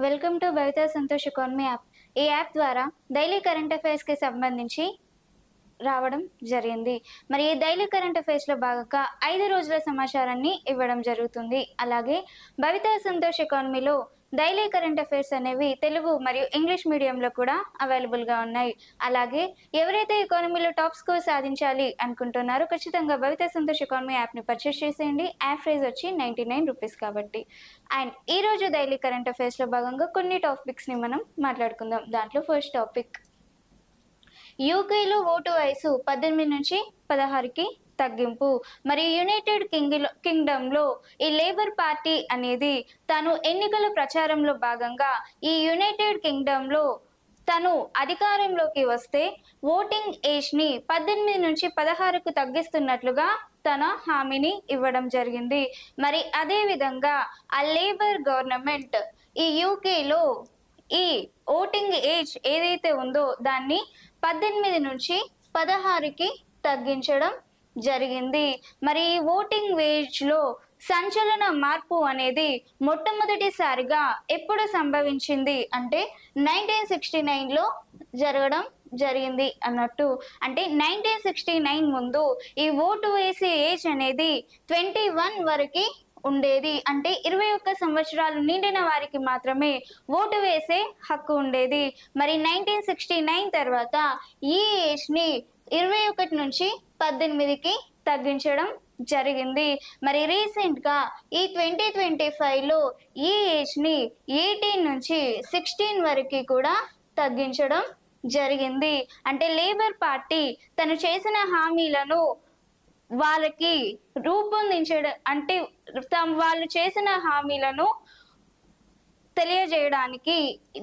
Welcome to Bhavitha Santosh economy app. ఈ app ద్వారా daily current అఫైర్స్కి సంబంధించి రావడం జరిగింది. మరి ఈ డైలీ కరెంట్ అఫైర్స్లో భాగంగా 5 రోజుల సమాచారాన్ని ఇవ్వడం జరుగుతుంది. అలాగే భవిత సంతోష్ ఎకానమీలో డైలీ కరెంట్ అఫైర్స్ అనేవి తెలుగు మరియు ఇంగ్లీష్ మీడియంలో కూడా అవైలబుల్గా ఉన్నాయి. అలాగే ఎవరైతే ఎకానమీలో టాప్ స్కోర్ సాధించాలి అనుకుంటున్నారో ఖచ్చితంగా భవిత సంతోష్ ఎకానమీ యాప్ని పర్చేస్ చేసేయండి. యాప్ ప్రైస్ వచ్చి 99 రూపీస్ కాబట్టి. అండ్ ఈరోజు డైలీ కరెంట్ అఫైర్స్లో భాగంగా కొన్ని టాపిక్స్ని మనం మాట్లాడుకుందాం. దాంట్లో ఫస్ట్ టాపిక్, యూకేలో ఓటు వయసు 18 నుంచి 16కి తగ్గింపు. మరి యునైటెడ్ కింగ్డమ్లో ఈ లేబర్ పార్టీ అనేది తను ఎన్నికల ప్రచారంలో భాగంగా ఈ యునైటెడ్ కింగ్డమ్లో తను అధికారంలోకి వస్తే ఓటింగ్ ఏజ్ని 18 నుంచి 16కు తగ్గిస్తున్నట్లుగా తన హామీని ఇవ్వడం జరిగింది. మరి అదేవిధంగా ఆ లేబర్ గవర్నమెంట్ ఈ యూకేలో ఈ ఓటింగ్ ఏజ్ ఏదైతే ఉందో దాన్ని 18 నుంచి 16కి తగ్గించడం జరిగింది. మరి ఈ ఓటింగ్ ఏజ్లో సంచలన మార్పు అనేది మొట్టమొదటిసారిగా ఎప్పుడు సంభవించింది అంటే 1969లో జరగడం జరిగింది అన్నట్టు. అంటే 1969 ముందు ఈ ఓటు వేసే ఏజ్ అనేది 21 వరకు ఉండేది. అంటే 21 సంవత్సరాలు నిండిన వారికి మాత్రమే ఓటు వేసే హక్కు ఉండేది. మరి 1969 తర్వాత ఈ ఏజ్ని 21 నుంచి 18కి తగ్గించడం జరిగింది. మరి రీసెంట్గా ఈ 2025లో ఈ ఏజ్ని 18 నుంచి 16 వరకు కూడా తగ్గించడం జరిగింది. అంటే లేబర్ పార్టీ తను చేసిన హామీలను వాళ్ళకి రూపొందించడం అంటే వాళ్ళు చేసిన హామీలను తెలియజేయడానికి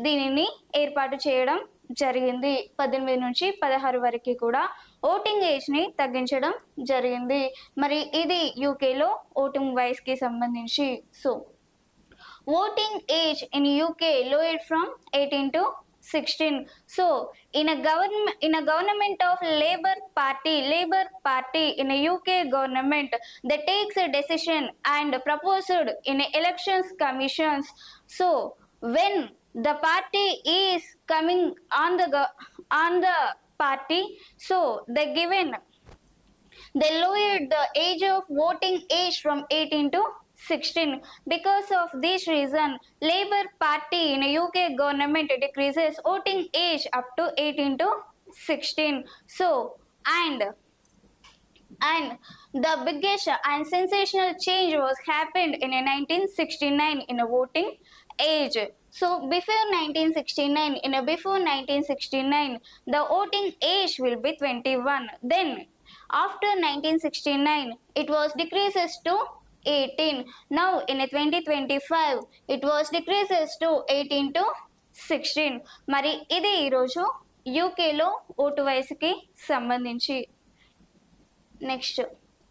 దీనిని ఏర్పాటు చేయడం జరిగింది. 18 నుంచి 16 వరకు కూడా ఓటింగ్ ఏజ్ని తగ్గించడం జరిగింది. మరి ఇది యూకేలో ఓటింగ్ వయసుకి సంబంధించి. So voting age in UK lowered from 18 to 16. So in a government of Labour Party in a UK government that takes a decision and proposed in a elections commissions. So when the party is coming on the party, so they lowered the age of voting age from 18 to 16. Because of this reason, Labour Party in a UK government decreases voting age up to 18 to 16. So and the biggest and sensational change was happened in 1969 in a voting age. So before 1969, the voting age will be 21. Then after 1969, it was decreases to 18. Now in 2025 it was decreases to 18 to 16. మరి ఇది ఈరోజు యూకేలో vote వయసుకి సంబంధించి. Next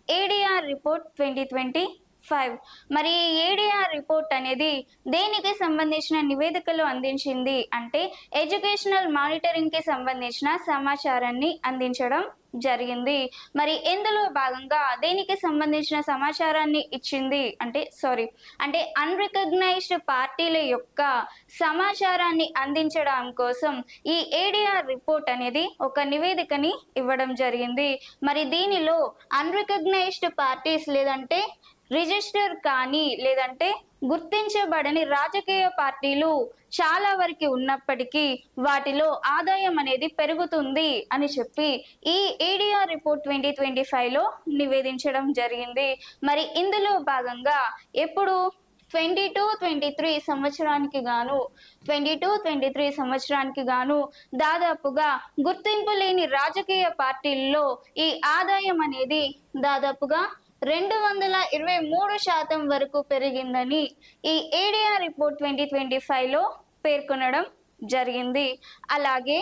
ADR report 2025. మరి ADR report అనేది దేనికి సంబంధించిన నివేదికలు అందించింది అంటే ఎడ్యుకేషనల్ మానిటరింగ్కి సంబంధించిన సమాచారాన్ని అందించడం జరిగింది. మరి ఇందులో భాగంగా దేనికి సంబంధించిన సమాచారాన్ని ఇచ్చింది అంటే అన్రికగ్నైజ్డ్ పార్టీల యొక్క సమాచారాన్ని అందించడం కోసం ఈ ఏడిఆర్ రిపోర్ట్ అనేది ఒక నివేదికని ఇవ్వడం జరిగింది. మరి దీనిలో అన్రికగ్నైజ్డ్ పార్టీస్ లేదంటే రిజిస్టర్ కానీ లేదంటే గుర్తించబడని రాజకీయ పార్టీలు చాలా వరకు ఉన్నప్పటికీ వాటిలో ఆదాయం అనేది పెరుగుతుంది అని చెప్పి ఈ ఏడిఆర్ రిపోర్ట్ 2025లో నివేదించడం జరిగింది. మరి ఇందులో భాగంగా ఎప్పుడు 22-23 సంవత్సరానికి గాను దాదాపుగా గుర్తింపు లేని రాజకీయ పార్టీల్లో ఈ ఆదాయం అనేది దాదాపుగా 223% వరకు పెరిగిందని ఈ ఏడిఆర్ రిపోర్ట్ 2025లో పేర్కొనడం జరిగింది. అలాగే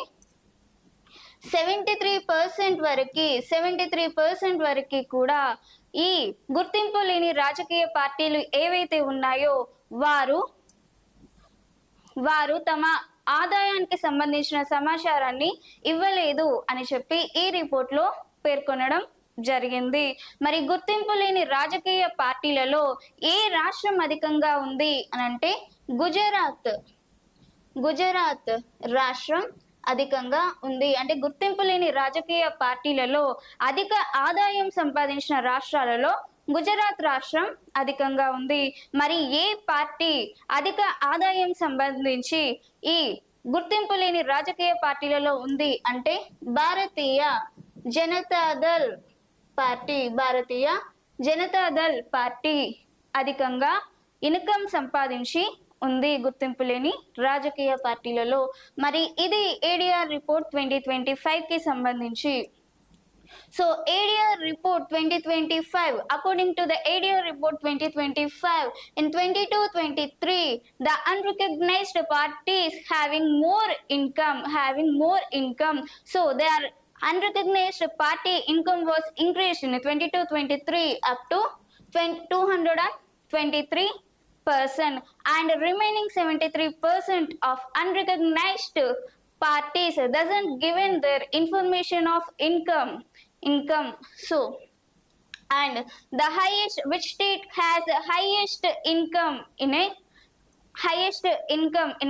73% వరకు కూడా ఈ గుర్తింపు లేని రాజకీయ పార్టీలు ఏవైతే ఉన్నాయో వారు తమ ఆదాయానికి సంబంధించిన సమాచారాన్ని ఇవ్వలేదు అని చెప్పి ఈ రిపోర్ట్లో పేర్కొనడం జరిగింది. మరి గుర్తింపు లేని రాజకీయ పార్టీలలో ఏ రాష్ట్రం అధికంగా ఉంది అని అంటే గుజరాత్ గుజరాత్ రాష్ట్రం అధికంగా ఉంది. అంటే గుర్తింపు లేని రాజకీయ పార్టీలలో అధిక ఆదాయం సంపాదించిన రాష్ట్రాలలో గుజరాత్ రాష్ట్రం అధికంగా ఉంది. మరి ఏ పార్టీ అధిక ఆదాయం సంబంధించి ఈ గుర్తింపు లేని రాజకీయ పార్టీలలో ఉంది అంటే భారతీయ జనతాదళ్ పార్టీ. భారతీయ జనతాదళ్ పార్టీ అధికంగా ఇన్కమ్ సంపాదించి ఉంది గుర్తింపు లేని రాజకీయ పార్టీలలో. మరి ఇది ఏడిఆర్ రిపోర్ట్ 2025 కి సంబంధించి. So ADR report 2025, according to the ADR report 2025, in 22-23, the unrecognized parties having more income. So their unrecognized party income was increased in 22-23 up to 223%, and remaining 73% of unrecognized parties doesn't given their information of income. So and the highest, which state has the highest income in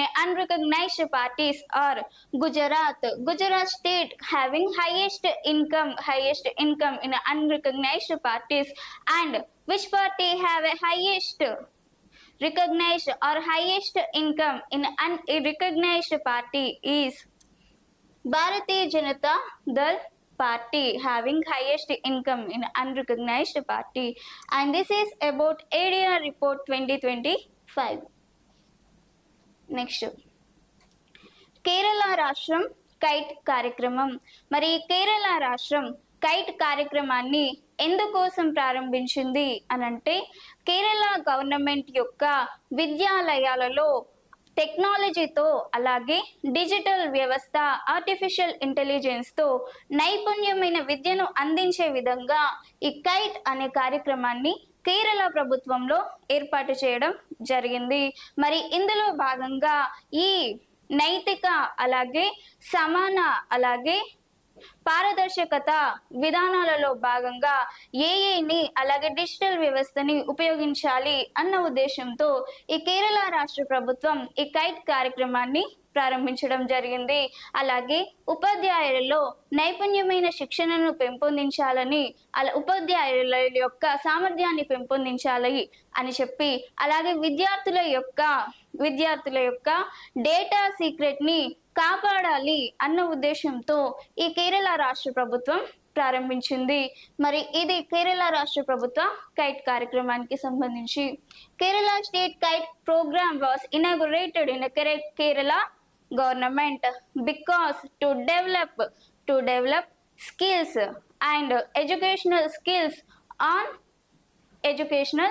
a unrecognized parties are Gujarat. Gujarat state having highest income in unrecognized parties. And which party have a highest recognized or highest income in unrecognized party is Bharatiya Janata Dal party, having highest income in unrecognized party. And this is about ADR report 2025. Next, Kerala రాష్ట్రం kite కార్యక్రమం. మరి కేరళ రాష్ట్రం kite కార్యక్రమాన్ని ఎందుకోసం ప్రారంభించింది అనంటే Kerala government యొక్క విద్యాలయాలలో టెక్నాలజీతో అలాగే డిజిటల్ వ్యవస్థ, ఆర్టిఫిషియల్ ఇంటెలిజెన్స్తో నైపుణ్యమైన విద్యను అందించే విధంగా ఈ కైట్ అనే కార్యక్రమాన్ని కేరళ ప్రభుత్వంలో ఏర్పాటు చేయడం జరిగింది. మరి ఇందులో భాగంగా ఈ నైతిక అలాగే సమాన అలాగే పారదర్శకత విధానాలలో భాగంగా ఏఐని అలాగే డిజిటల్ వ్యవస్థని ఉపయోగించాలి అన్న ఉద్దేశంతో ఈ కేరళ రాష్ట్ర ప్రభుత్వం ఈ కైట్ కార్యక్రమాన్ని ప్రారంభించడం జరిగింది. అలాగే ఉపాధ్యాయులలో నైపుణ్యమైన శిక్షణను పెంపొందించాలని, అలా ఉపాధ్యాయుల యొక్క సామర్థ్యాన్ని పెంపొందించాలి అని చెప్పి, అలాగే విద్యార్థుల యొక్క డేటా సీక్రెట్ ని కాపాడాలి అన్న ఉద్దేశంతో ఈ కేరళ రాష్ట్ర ప్రభుత్వం ప్రారంభించింది. మరి ఇది కేరళ రాష్ట్ర ప్రభుత్వ కైట్ కార్యక్రమానికి సంబంధించి. Kerala state kite programme was inaugurated in Kerala government because to develop skills and educational skills on educational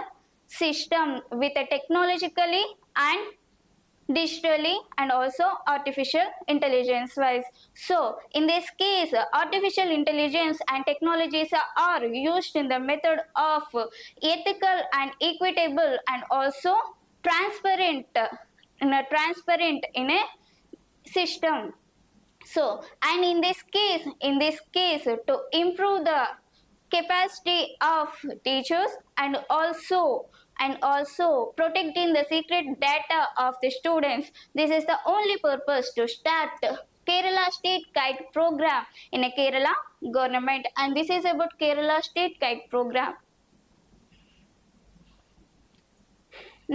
system with a technologically and digitally and also artificial intelligence wise. So in this case artificial intelligence and technologies are used in the method of ethical and equitable and also transparent in a system. So and in this case to improve the capacity of teachers and also protecting the secret data of the students. This is the only purpose to start Kerala State Kite Program in a Kerala government, and this is about Kerala State Kite Program.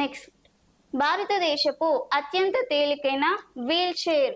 Next, భారతదేశపు అత్యంత తేలికైన wheel chair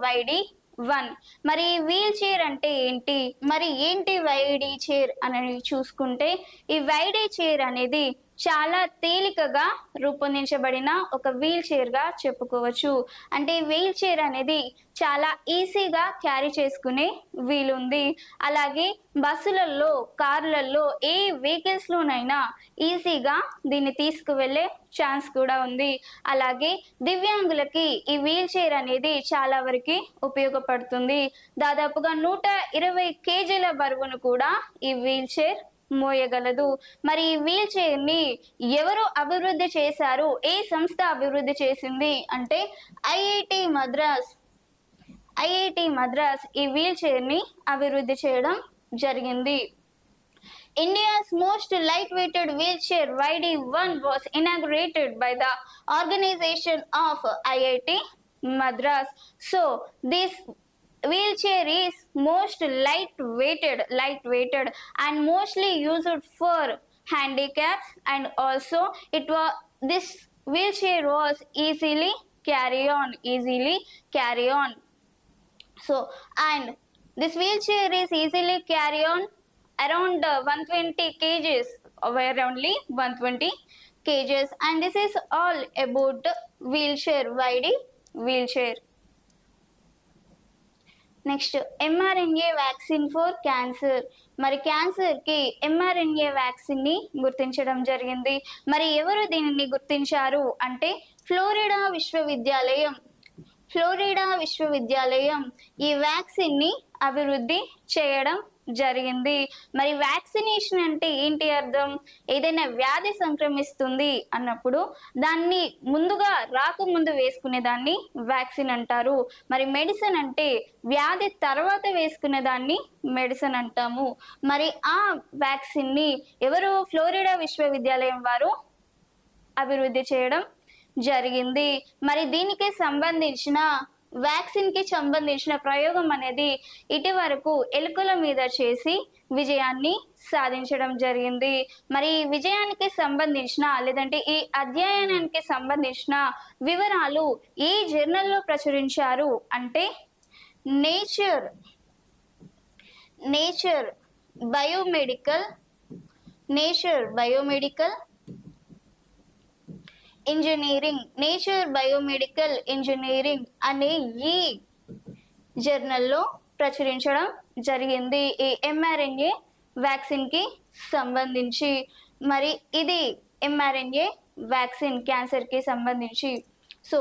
YD-1. మరి wheel chair అంటే ఏంటి, మరి ఏంటి వైడీ chair అని చూసుకుంటే, ఈ వైడీ చైర్ అనేది చాలా తేలికగా రూపొందించబడిన ఒక వీల్ చైర్ గా చెప్పుకోవచ్చు. అంటే వీల్ చైర్ అనేది చాలా ఈజీగా క్యారీ చేసుకునే వీలుంది. అలాగే బస్సులలో, కార్లలో, ఏ వెహికల్స్ లోనైనా ఈజీగా దీన్ని తీసుకువెళ్ళే ఛాన్స్ కూడా ఉంది. అలాగే దివ్యాంగులకి ఈ వీల్ చైర్ అనేది చాలా వరకు ఉపయోగపడుతుంది. దాదాపుగా 120 kgల బరువును కూడా ఈ వీల్ చైర్ మోయగలదు. మరి ఈ వీల్ చైర్ ని ఎవరు అభివృద్ధి చేశారు, ఏ సంస్థ అభివృద్ధి చేసింది అంటే ఐఐటి మద్రాస్ ఈ వీల్ చైర్ ని అభివృద్ధి చేయడం జరిగింది. India's most light-weighted wheelchair YD1 was inaugurated by the organization of IIT Madras. So this wheelchair is most light-weighted and mostly used for handicaps, and also this wheelchair was easily carry on. So, and this wheelchair is easily carry on around 120 kgs, only 120 kgs, and this is all about wheelchair, YD wheelchair. Next mRNA vaccine for cancer. మరి క్యాన్సర్కి mRNA వ్యాక్సిన్ని గుర్తించడం జరిగింది. మరి ఎవరు దీనిని గుర్తించారు అంటే Florida విశ్వవిద్యాలయం ఈ వ్యాక్సిన్ని అభివృద్ధి చేయడం జరిగింది. మరి వ్యాక్సినేషన్ అంటే ఏంటి అర్థం? ఏదైనా వ్యాధి సంక్రమిస్తుంది అన్నప్పుడు దాన్ని ముందుగా రాకముందు వేసుకునే దాన్ని వ్యాక్సిన్ అంటారు. మరి మెడిసిన్ అంటే వ్యాధి తర్వాత వేసుకునే దాన్ని మెడిసిన్ అంటాము. మరి ఆ వ్యాక్సిన్ని ఎవరు? ఫ్లోరిడా విశ్వవిద్యాలయం వారు అభివృద్ధి చేయడం జరిగింది. మరి దీనికి సంబంధించిన వ్యాక్సిన్ కి సంబంధించిన ప్రయోగం అనేది ఇటీవరకు ఎలుకల మీద చేసి విజయాన్ని సాధించడం జరిగింది. మరి ఈ విజయానికి సంబంధించిన లేదంటే ఈ అధ్యయనానికి సంబంధించిన వివరాలు ఈ జర్నల్లో ప్రచురించారు అంటే నేచర్ బయోమెడికల్ ఇంజనీరింగ్ అనే ఈ జర్నల్లో ప్రచురించడం జరిగింది ఈ mRNA వ్యాక్సిన్ కి సంబంధించి. మరి ఇది mRNA వ్యాక్సిన్ క్యాన్సర్ కి సంబంధించి. So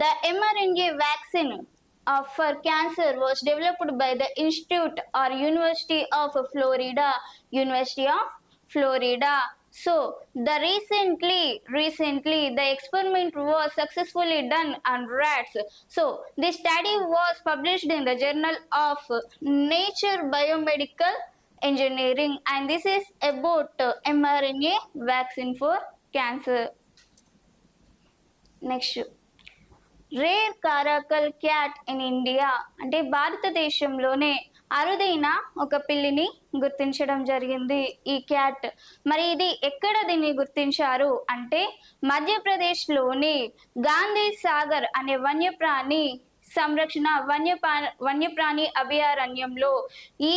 the mRNA vaccine for cancer was developed by the Institute or University of Florida. So the recently the experiment was successfully done on rats. So this study was published in the Journal of Nature Biomedical Engineering, and this is about mRNA vaccine for cancer. Next, rare caracal cat in India అంటే భారతదేశంలోనే అరుదైన ఒక పిల్లిని గుర్తించడం జరిగింది ఈ cat. మరి ఇది ఎక్కడ దీన్ని గుర్తించారు అంటే మధ్యప్రదేశ్లోని గాంధీ సాగర్ అనే వన్యప్రాణి సంరక్షణ వన్యప్రాణి అభయారణ్యంలో ఈ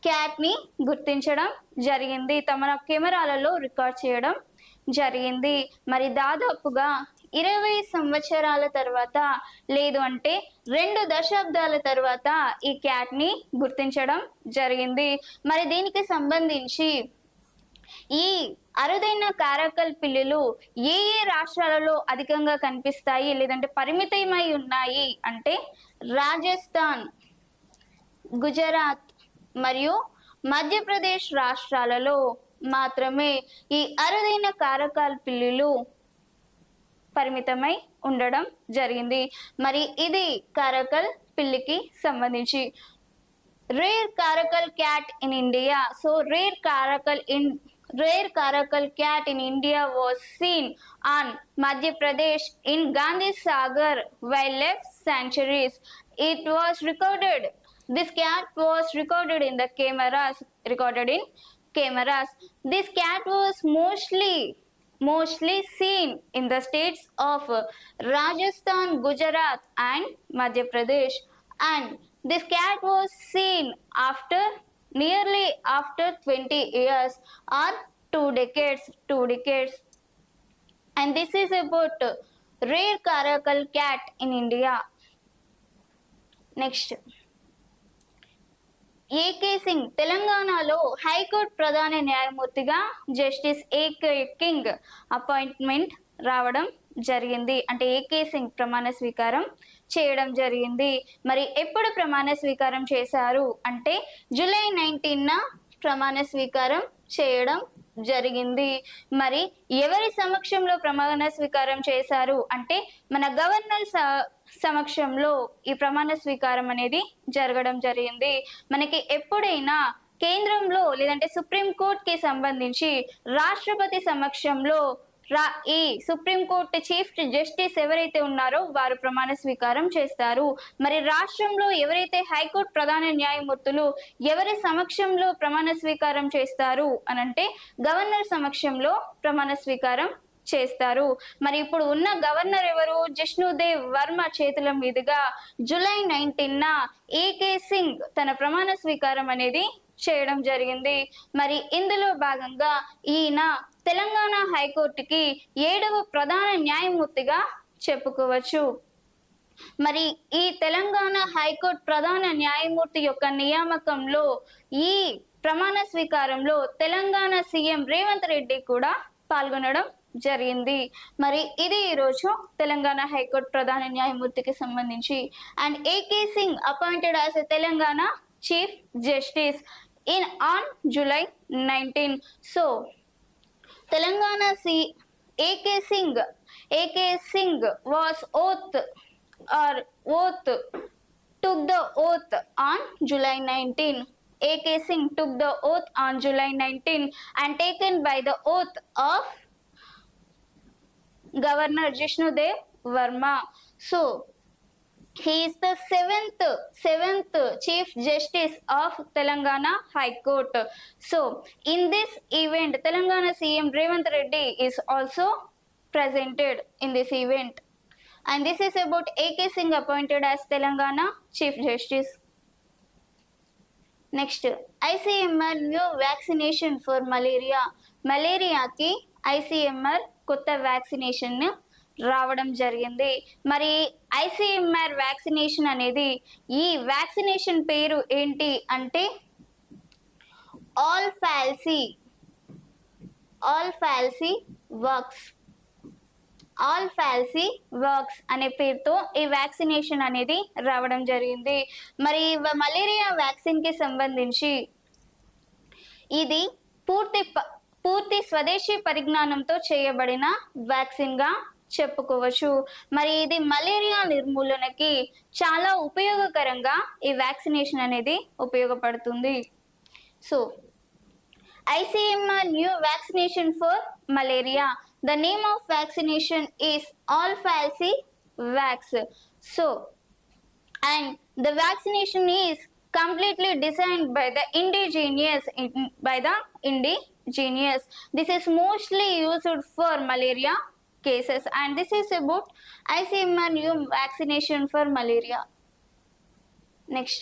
క్యాట్ ని గుర్తించడం జరిగింది. తమ కెమెరాలలో రికార్డ్ చేయడం జరిగింది. మరి దాదాపుగా 20 సంవత్సరాల తర్వాత లేదు అంటే 2 దశాబ్దాల తర్వాత ఈ క్యాట్ ని గుర్తించడం జరిగింది. మరి దీనికి సంబంధించి ఈ అరుదైన కారాకల్ పిల్లులు ఏ రాష్ట్రాలలో అధికంగా కనిపిస్తాయి లేదంటే పరిమితమై ఉన్నాయి అంటే రాజస్థాన్, గుజరాత్ మరియు మధ్యప్రదేశ్ రాష్ట్రాలలో మాత్రమే ఈ అరుదైన కారాకల్ పిల్లులు పరిమితమై ఉండడం జరిగింది. మరి ఇది కారాకల్ పిల్లికి సంబంధించి. Rare caracal cat in India. So rare caracal cat in India was seen on Madhya Pradesh in Gandhi Sagar Wildlife Sanctuaries. It was recorded. This cat was recorded in cameras. This cat was mostly seen in the states of Rajasthan, Gujarat and Madhya Pradesh, and this cat was seen nearly after 20 years or 2 decades, and this is about rare Karakal cat in India. Next, AK Singh తెలంగాణలో high court ప్రధాన న్యాయమూర్తిగా justice AK king appointment రావడం జరిగింది. అంటే AK Singh ప్రమాణ స్వీకారం చేయడం జరిగింది. మరి ఎప్పుడు ప్రమాణ స్వీకారం చేశారు అంటే జూలై 19న ప్రమాణ స్వీకారం చేయడం జరిగింది. మరి ఎవరి సమక్షంలో ప్రమాణ స్వీకారం చేశారు అంటే మన గవర్నర్ సమక్షంలో ఈ ప్రమాణ స్వీకారం అనేది జరగడం జరిగింది. మనకి ఎప్పుడైనా కేంద్రంలో లేదంటే సుప్రీంకోర్టుకి సంబంధించి రాష్ట్రపతి సమక్షంలో ఈ సుప్రీంకోర్టు చీఫ్ జస్టిస్ ఎవరైతే ఉన్నారో వారు ప్రమాణ స్వీకారం చేస్తారు. మరి రాష్ట్రంలో ఎవరైతే హైకోర్టు ప్రధాన న్యాయమూర్తులు ఎవరి సమక్షంలో ప్రమాణ స్వీకారం చేస్తారు అనంటే గవర్నర్ సమక్షంలో ప్రమాణ స్వీకారం చేస్తారు. మరి ఇప్పుడు ఉన్న గవర్నర్ ఎవరు? జిష్ణుదేవ్ వర్మ చేతుల మీదుగా జూలై 19న ఏకే సింగ్ తన ప్రమాణ స్వీకారం అనేది చేయడం జరిగింది. మరి ఇందులో భాగంగా ఈయన తెలంగాణ హైకోర్టుకి 7వ ప్రధాన న్యాయమూర్తిగా చెప్పుకోవచ్చు. మరి ఈ తెలంగాణ హైకోర్టు ప్రధాన న్యాయమూర్తి యొక్క నియామకంలో ఈ ప్రమాణ స్వీకారంలో తెలంగాణ సీఎం రేవంత్ రెడ్డి కూడా పాల్గొనడం జరిగింది. మరి ఇది ఈరోజు తెలంగాణ హైకోర్టు ప్రధాన న్యాయమూర్తికి సంబంధించి. And AK Singh appointed as a Telangana chief justice on July 19. So Telangana AK Singh was took the oath on July 19. AK Singh took the oath on July 19 and taken by the oath of Governor Jishnudev Verma. So he is the seventh Chief Justice of Telangana High Court. So in this event, Telangana CM Ravant Reddy is also presented in this event. And this is about AK Singh appointed as Telangana Chief Justice. Next, ICMR new vaccination for malaria. Malaria ki ICMR kotta vaccination రావడం జరిగింది. మరి ICMR vaccination అనేది ఈ vaccination పేరు ఏంటి అంటే all falsi works అనే పేరుతో ఈ వ్యాక్సినేషన్ అనేది రావడం జరిగింది. మరి మలేరియా వ్యాక్సిన్ కి సంబంధించి ఇది పూర్తి స్వదేశీ పరిజ్ఞానంతో చేయబడిన వ్యాక్సిన్ గా చెప్పుకోవచ్చు. మరి ఇది మలేరియా నిర్మూలనకి చాలా ఉపయోగకరంగా ఈ వ్యాక్సినేషన్ అనేది ఉపయోగపడుతుంది. So ICMR new vaccination for malaria. The name of vaccination is All Falsi Vax. So and the vaccination is completely designed by the indigenous. This is mostly used for malaria cases, and this is about ICMR new vaccination for malaria. Next,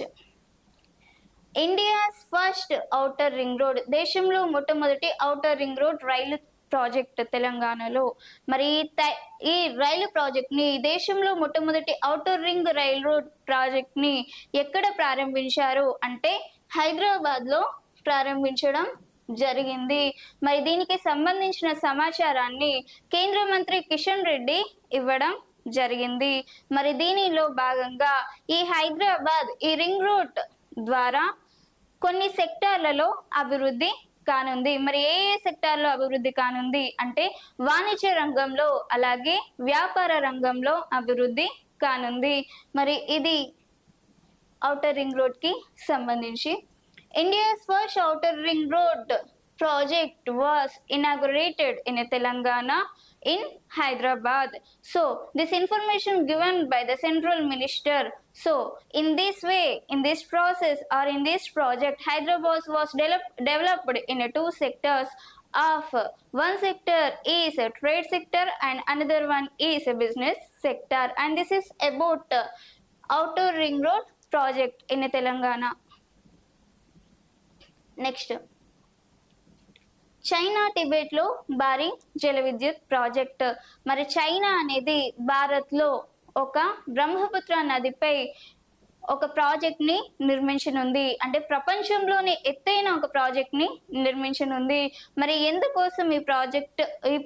India's first outer ring road. దేశంలో మొట్టమొదటి outer ring road రైలు project తెలంగాణలో. మరి ఈ రైలు project ని దేశంలో మొట్టమొదటి outer ring rail road project ని ఎక్కడ ప్రారంభించారు అంటే హైదరాబాద్ లో ప్రారంభించడం జరిగింది. మరి దీనికి సంబంధించిన సమాచారాన్ని కేంద్ర మంత్రి కిషన్ రెడ్డి ఇవ్వడం జరిగింది. మరి దీనిలో భాగంగా ఈ హైదరాబాద్ ఈ రింగ్ రోడ్ ద్వారా కొన్ని సెక్టార్లలో అభివృద్ధి కానుంది. మరి ఏ సెక్టార్లో అభివృద్ధి కానుంది అంటే వాణిజ్య రంగంలో అలాగే వ్యాపార రంగంలో అభివృద్ధి కానుంది. మరి ఇది ఔటర్ రింగ్ రోడ్ కి సంబంధించి. India's first outer ring road project was inaugurated in Telangana in Hyderabad. So this information given by the central minister. So in this way, in this process or in this project, Hyderabad was developed in two sectors. Of one sector is a trade sector and another one is a business sector. And this is about outer ring road project in Telangana. Next, China Tibet లో భారీ జల విద్యుత్ project. మరి China అనేది భారత్ లో ఒక బ్రహ్మపుత్ర నదిపై ఒక ప్రాజెక్ట్ ని నిర్మించనుంది. అంటే ప్రపంచంలోనే ఎత్తైన ఒక ప్రాజెక్ట్ ని నిర్మించనుంది. మరి ఎందుకోసం ఈ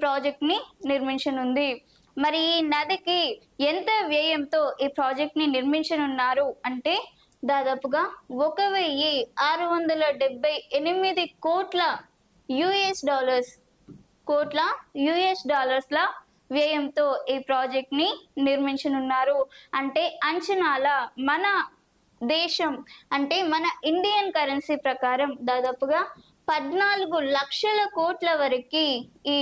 ప్రాజెక్ట్ ని నిర్మించనుంది? మరి ఈ నదికి ఎంత వ్యయంతో ఈ ప్రాజెక్ట్ ని నిర్మించనున్నారు అంటే దాదాపుగా 1678 కోట్ల యుఎస్ డాలర్స్ల వ్యయంతో ఈ ప్రాజెక్ట్ ని నిర్మించనున్నారు. అంటే అంచనాల మన దేశం అంటే మన ఇండియన్ కరెన్సీ ప్రకారం దాదాపుగా 14 లక్షల కోట్ల వరకు ఈ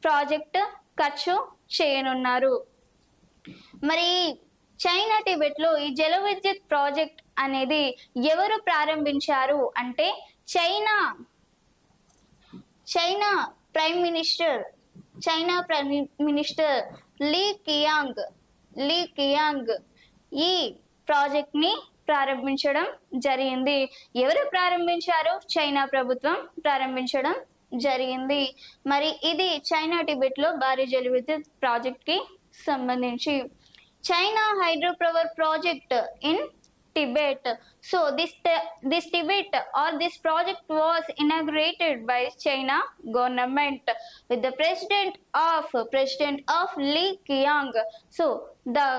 ప్రాజెక్ట్ ఖర్చు చేయనున్నారు. మరి చైనా టిబెట్ లో ఈ జల విద్యుత్ ప్రాజెక్ట్ అనేది ఎవరు ప్రారంభించారు అంటే China prime minister Li Qiang ఈ ప్రాజెక్ట్ ని ప్రారంభించడం జరిగింది. ఎవరు ప్రారంభించారు? చైనా ప్రభుత్వం ప్రారంభించడం జరిగింది. మరి ఇది చైనా టిబెట్ లో భారీ జల విద్యుత్ ప్రాజెక్ట్ కి సంబంధించి. China hydro power project in Tibet. So this Tibet or this project was inaugurated by China government with the president of Li Qiang. So the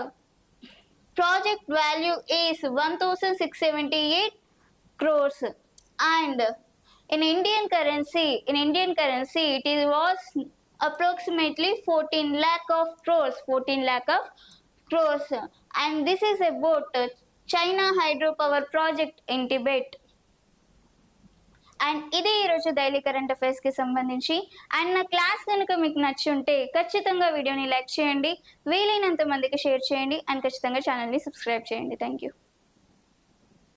project value is 1678 crores and in Indian currency it was approximately 14 lakh of crores and this is about China hydro power project in Tibet. And ఇదే ఈరోజు daily current affairs కి సంబంధించి. And నా class కనుక మీకు నచ్చి ఉంటే ఖచ్చితంగా వీడియోని లైక్ చేయండి, వీలైనంత మందికి షేర్ చేయండి అండ్ ఖచ్చితంగా ఛానల్ని సబ్స్క్రైబ్ చేయండి. Thank you.